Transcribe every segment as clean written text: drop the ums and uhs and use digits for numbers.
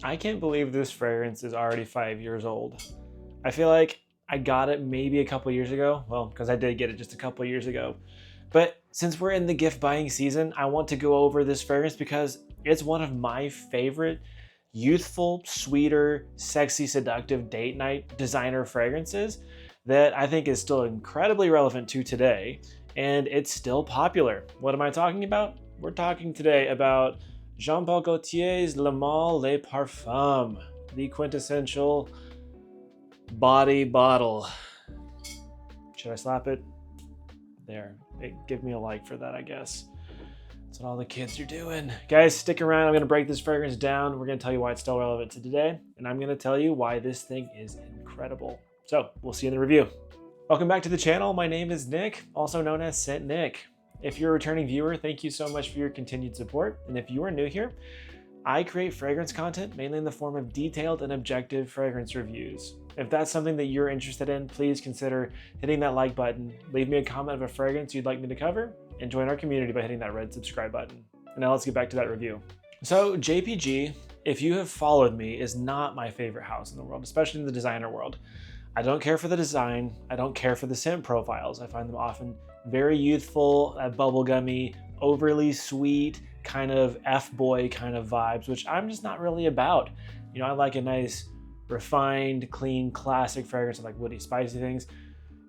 I can't believe this fragrance is already 5 years old. I feel like I got it maybe a couple years ago. Well, because I did get it just a couple years ago. But since we're in the gift buying season, I want to go over this fragrance because it's one of my favorite youthful, sweeter, sexy, seductive date night designer fragrances that I think is still incredibly relevant to today, and it's still popular. What am I talking about? We're talking today about Jean-Paul Gaultier's Male Le Parfum, the quintessential body bottle. Should I slap it? There. Give me a like for that, I guess. That's what all the kids are doing. Guys, stick around. I'm going to break this fragrance down. We're going to tell you why it's still relevant to today, and I'm going to tell you why this thing is incredible. So, we'll see you in the review. Welcome back to the channel. My name is Nick, also known as Scent Nick. If you're a returning viewer, thank you so much for your continued support. And if you are new here, I create fragrance content mainly in the form of detailed and objective fragrance reviews. If that's something that you're interested in, please consider hitting that like button, leave me a comment of a fragrance you'd like me to cover, and join our community by hitting that red subscribe button. And now let's get back to that review. So JPG, if you have followed me, is not my favorite house in the world, especially in the designer world. I don't care for the design. I don't care for the scent profiles. I find them often very youthful, bubblegummy, overly sweet, kind of F-boy kind of vibes, which I'm just not really about. You know, I like a nice, refined, clean, classic fragrance. I like woody, spicy things.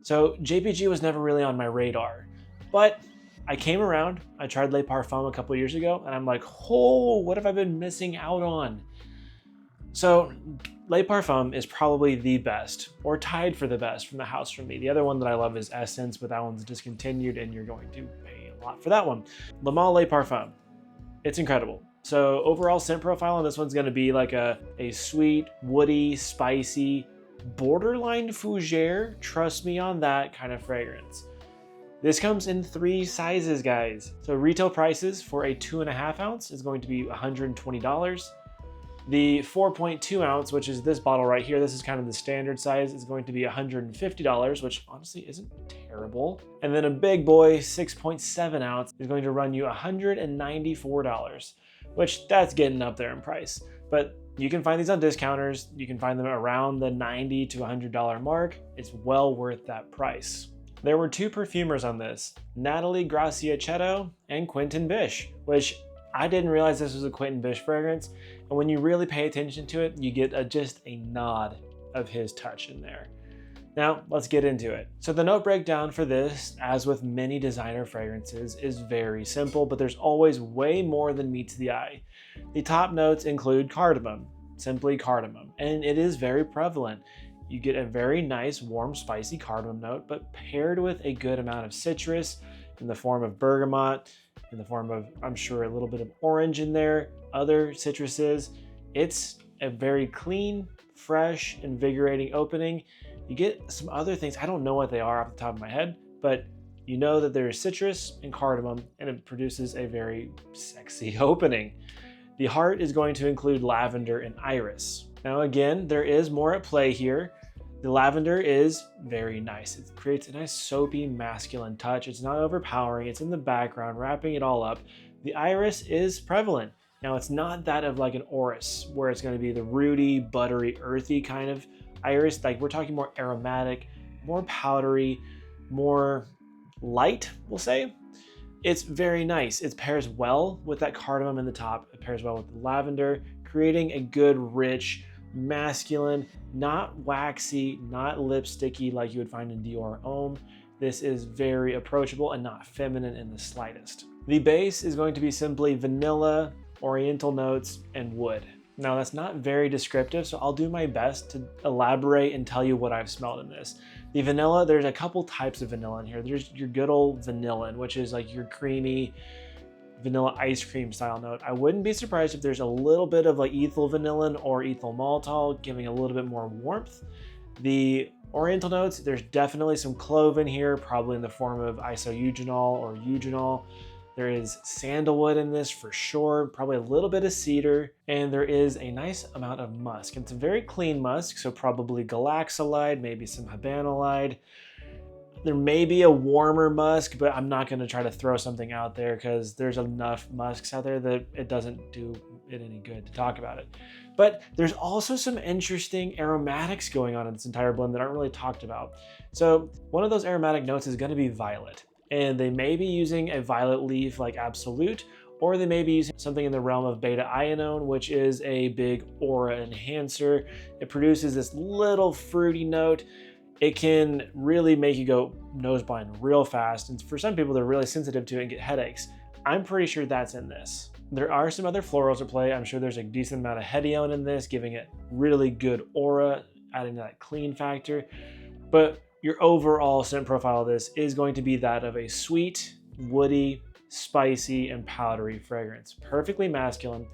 So JPG was never really on my radar. But I came around, I tried Le Parfum a couple years ago, and I'm like, oh, what have I been missing out on? So Le Parfum is probably the best, or tied for the best from the house for me. The other one that I love is Essence, but that one's discontinued and you're going to pay a lot for that one. Male Le Parfum, it's incredible. So overall scent profile on this one's gonna be like a sweet, woody, spicy, borderline fougere, trust me on that kind of fragrance. This comes in 3 sizes, guys. So retail prices for a 2.5 ounce is going to be $120. The 4.2 ounce, which is this bottle right here, this is kind of the standard size, is going to be $150, which honestly isn't terrible. And then a big boy, 6.7 ounce, is going to run you $194, which that's getting up there in price. But you can find these on discounters. You can find them around the $90 to $100 mark. It's well worth that price. There were 2 perfumers on this, Natalie Graciacchetto and Quentin Bish, which I didn't realize this was a Quentin Bish fragrance. And when you really pay attention to it, you get just a nod of his touch in there. Now, let's get into it. So the note breakdown for this, as with many designer fragrances, is very simple, but there's always way more than meets the eye. The top notes include cardamom, simply cardamom, and it is very prevalent. You get a very nice, warm, spicy cardamom note, but paired with a good amount of citrus in the form of bergamot, in the form of, I'm sure, a little bit of orange in there, other citruses. It's a very clean, fresh, invigorating opening. You get some other things, I don't know what they are off the top of my head, but you know that there's citrus and cardamom, and it produces a very sexy opening. The heart is going to include lavender and iris. Now again, there is more at play here. The lavender is very nice. It creates a nice soapy masculine touch. It's not overpowering. It's in the background, wrapping it all up. The iris is prevalent. Now it's not that of like an orris, where it's going to be the rooty, buttery, earthy kind of iris. Like we're talking more aromatic, more powdery, more light, we'll say. It's very nice. It pairs well with that cardamom in the top. It pairs well with the lavender, creating a good, rich, masculine, not waxy, not lipsticky like you would find in Dior Homme. This is very approachable and not feminine in the slightest. The base is going to be simply vanilla, oriental notes, and wood. Now that's not very descriptive, so I'll do my best to elaborate and tell you what I've smelled in this. The vanilla, there's a couple types of vanilla in here. There's your good old vanillin, which is like your creamy, vanilla ice cream style note. I wouldn't be surprised if there's a little bit of like ethyl vanillin or ethyl maltol, giving a little bit more warmth. The oriental notes, there's definitely some clove in here, probably in the form of isoeugenol or eugenol. There is sandalwood in this for sure, probably a little bit of cedar, and there is a nice amount of musk. It's a very clean musk, so probably galaxolide, maybe some habanolide. There may be a warmer musk, but I'm not going to try to throw something out there because there's enough musks out there that it doesn't do it any good to talk about it. But there's also some interesting aromatics going on in this entire blend that aren't really talked about. So one of those aromatic notes is going to be violet, and they may be using a violet leaf like Absolute, or they may be using something in the realm of beta ionone, which is a big aura enhancer. It produces this little fruity note. It can really make you go nose blind real fast, and for some people they're really sensitive to it and get headaches. I'm pretty sure that's in this. There are some other florals at play. I'm sure there's a decent amount of hedione in this, giving it really good aura, adding that clean factor. But your overall scent profile of this is going to be that of a sweet, woody, spicy, and powdery fragrance. Perfectly masculine.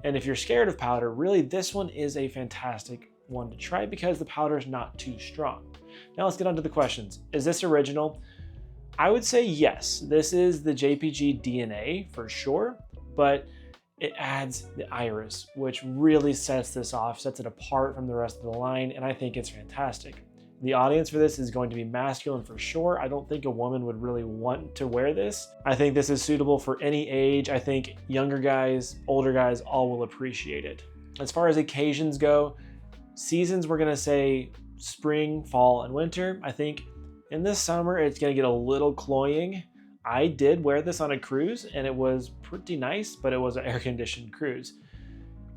And if you're scared of powder, really this one is a fantastic one to try because the powder is not too strong. Now let's get on to the questions. Is this original? I would say yes. This is the JPG DNA for sure, but it adds the iris, which really sets this off, sets it apart from the rest of the line, and I think it's fantastic. The audience for this is going to be masculine for sure. I don't think a woman would really want to wear this. I think this is suitable for any age. I think younger guys, older guys, all will appreciate it. As far as occasions go, seasons, we're gonna say spring, fall, and winter. I think in this summer, it's gonna get a little cloying. I did wear this on a cruise and it was pretty nice, but it was an air-conditioned cruise.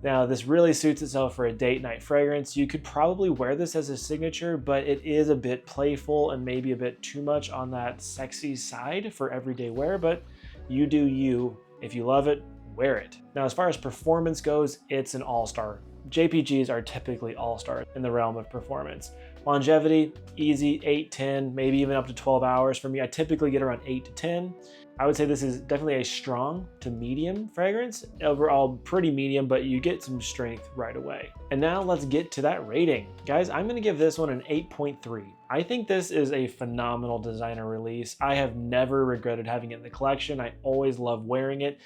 Now, this really suits itself for a date night fragrance. You could probably wear this as a signature, but it is a bit playful and maybe a bit too much on that sexy side for everyday wear, but you do you. If you love it, wear it. Now, as far as performance goes, it's an all-star. JPGs are typically all-star in the realm of performance. Longevity, easy, 8, 10, maybe even up to 12 hours. For me, I typically get around 8 to 10. I would say this is definitely a strong to medium fragrance. Overall, pretty medium, but you get some strength right away. And now let's get to that rating. Guys, I'm gonna give this one an 8.3. I think this is a phenomenal designer release. I have never regretted having it in the collection. I always love wearing it.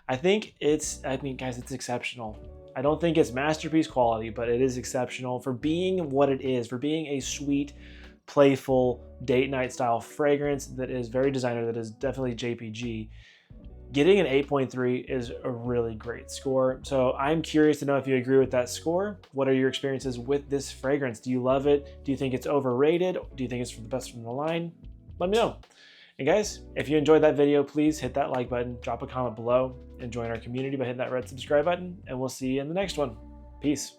guys, it's exceptional. I don't think it's masterpiece quality, but it is exceptional for being what it is, for being a sweet, playful, date night style fragrance that is very designer, that is definitely JPG. Getting an 8.3 is a really great score. So I'm curious to know if you agree with that score. What are your experiences with this fragrance? Do you love it? Do you think it's overrated? Do you think it's the best from the line? Let me know. And guys, if you enjoyed that video, please hit that like button, drop a comment below, and join our community by hitting that red subscribe button, and we'll see you in the next one. Peace.